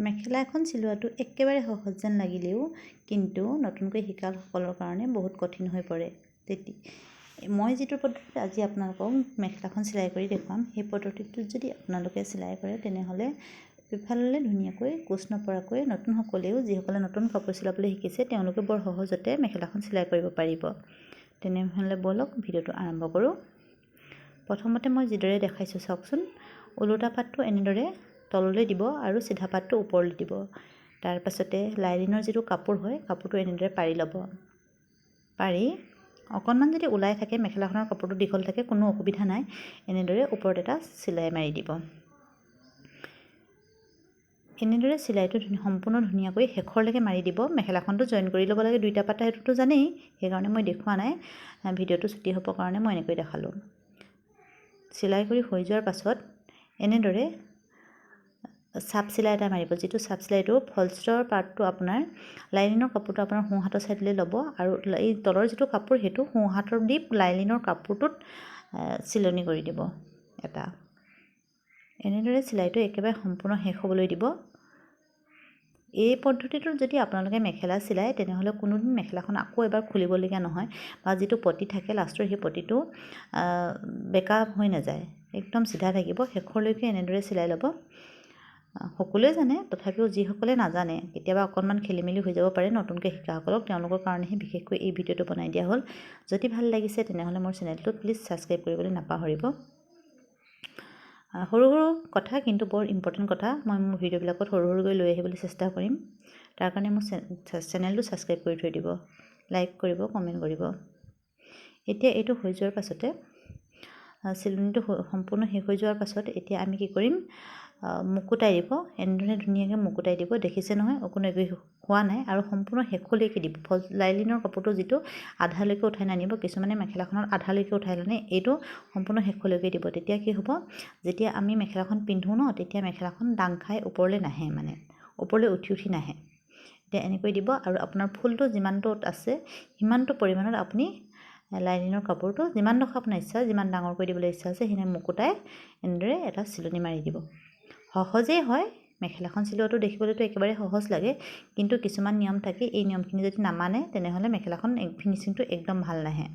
মেখেলা এখন চিলোৱাটো একেবাৰে সহজ যেন লাগিলেও কিন্তু নতুনকৈ শিকাসকলৰ কাৰণে বহুত কঠিন হৈ পৰে। মই যিটো পদ্ধতিত আজি আপোনালোকক মেখেলাখন চিলাই কৰি দেখুৱাম সেই পদ্ধতিটোত যদি আপোনালোকে চিলাই কৰে তেনেহ'লে ইফাললৈ ধুনীয়াকৈ কোচ নপৰাকৈ নতুনসকলেও যিসকলে নতুন কাপোৰ চিলাবলৈ শিকিছে তেওঁলোকে বৰ সহজতে মেখেলাখন চিলাই কৰিব পাৰিব। তেনেহ'লে ব'লক ভিডিঅ'টো আৰম্ভ কৰোঁ। প্ৰথমতে মই যিদৰে দেখাইছোঁ চাওকচোন, ওলোটা পাতটো এনেদৰে তললৈ দিব আৰু চিধা পাতটো ওপৰলৈ দিব। তাৰ পাছতে লাইলিনৰ যিটো কাপোৰ হয় কাপোৰটো এনেদৰে পাৰি ল'ব। পাৰি অকণমান যদি ওলাই থাকে মেখেলাখনৰ কাপোৰটো দীঘল থাকে কোনো অসুবিধা নাই, এনেদৰে ওপৰত এটা চিলাই মাৰি দিব। এনেদৰে চিলাইটো সম্পূৰ্ণ ধুনীয়াকৈ শেষৰলৈকে মাৰি দিব। মেখেলাখনটো জইন কৰি ল'ব লাগে দুইটা পাতা, সেইটোতো জানেই, সেইকাৰণে মই দেখুওৱা নাই, ভিডিঅ'টো ছুটি হ'বৰ কাৰণে মই এনেকৈ দেখালোঁ। চিলাই কৰি হৈ যোৱাৰ পাছত এনেদৰে চাপ চিলাই এটা মাৰিব, যিটো চাপ চিলাইটো ফলষ্টৰ পাৰ্টটো আপোনাৰ লাইলিনৰ কাপোৰটো আপোনাৰ সোঁ হাতৰ চাইডলৈ ল'ব আৰু এই তলৰ যিটো কাপোৰ সেইটো সোঁ হাতৰ দি লাইলিনৰ কাপোৰটোত চিলনি কৰি দিব এটা। এনেদৰে চিলাইটো একেবাৰে সম্পূৰ্ণ শেষ হ'বলৈ দিব। এই পদ্ধতিটোত যদি আপোনালোকে মেখেলা চিলায় তেনেহ'লে কোনোদিন মেখেলাখন আকৌ এবাৰ খুলিবলগীয়া নহয় বা যিটো পটি থাকে লাষ্টৰ সেই পটিটো বেকা হৈ নাযায়, একদম চিধা থাকিব। শেষৰলৈকে এনেদৰে চিলাই ল'ব। সকলোৱে জানে, তথাপিও যিসকলে নাজানে কেতিয়াবা অকণমান খেলি মেলি হৈ যাব পাৰে নতুনকৈ শিকাসকলক, তেওঁলোকৰ কাৰণেহে বিশেষকৈ এই ভিডিঅ'টো বনাই দিয়া হ'ল। যদি ভাল লাগিছে তেনেহ'লে মোৰ চেনেলটো প্লিজ ছাবস্ক্ৰাইব কৰিবলৈ নাপাহৰিব। সৰু সৰু কথা কিন্তু বৰ ইম্পৰ্টেণ্ট কথা মই মোৰ ভিডিঅ'বিলাকত সৰু সৰুকৈ লৈ আহিবলৈ চেষ্টা কৰিম। তাৰ কাৰণে মোৰ চেনেলটো ছাবস্ক্ৰাইব কৰি থৈ দিব, লাইক কৰিব, কমেণ্ট কৰিব। এতিয়া এইটো হৈ যোৱাৰ পাছতে চিলনিটো সম্পূৰ্ণ শেষ হৈ যোৱাৰ পাছত এতিয়া আমি কি কৰিম, মুকুটাই দিব। এনেদৰে ধুনীয়াকৈ মুকুটাই দিব। দেখিছে নহয় অকণো একো হোৱা নাই আৰু সম্পূৰ্ণ শেষলৈকে দিব। লাইলিনৰ কাপোৰটো যিটো আধালৈকে উঠাই নানিব, কিছুমানে মেখেলাখনত আধালৈকে উঠাই নানে, এইটো সম্পূৰ্ণ শেষলৈকে দিব। তেতিয়া কি হ'ব, যেতিয়া আমি মেখেলাখন পিন্ধোঁ ন তেতিয়া মেখেলাখন দাং খাই ওপৰলৈ নাহে, মানে ওপৰলৈ উঠি উঠি নাহে। এতিয়া এনেকৈ দিব আৰু আপোনাৰ ফুলটো যিমানটোত আছে সিমানটো পৰিমাণত আপুনি লাইলিনৰ কাপোৰটো যিমানডোখৰ আপোনাৰ ইচ্ছা, যিমান ডাঙৰকৈ দিবলৈ ইচ্ছা আছে সিমান মুকুটাই এনেদৰে এটা চিলনি মাৰি দিব। সহজেই হয়, মেখেলাখন চিলোৱাটো দেখিবলৈতো একেবাৰে সহজ লাগে, কিন্তু কিছুমান নিয়ম থাকে, এই নিয়মখিনি যদি নামানে তেনেহ'লে মেখেলাখন ফিনিচিংটো একদম ভাল নাহে।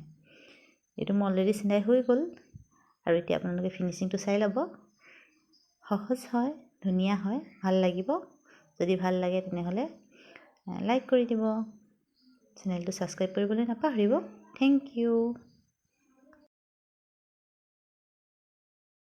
এইটো মোৰ অলৰেডি চিলাই হৈ গ'ল আৰু এতিয়া আপোনালোকে ফিনিচিংটো চাই ল'ব। সহজ হয়, ধুনীয়া হয়, ভাল লাগিব। যদি ভাল লাগে তেনেহ'লে লাইক কৰি দিব, চেনেলটো ছাবস্ক্ৰাইব কৰিবলৈ নাপাহৰিব। Thank U.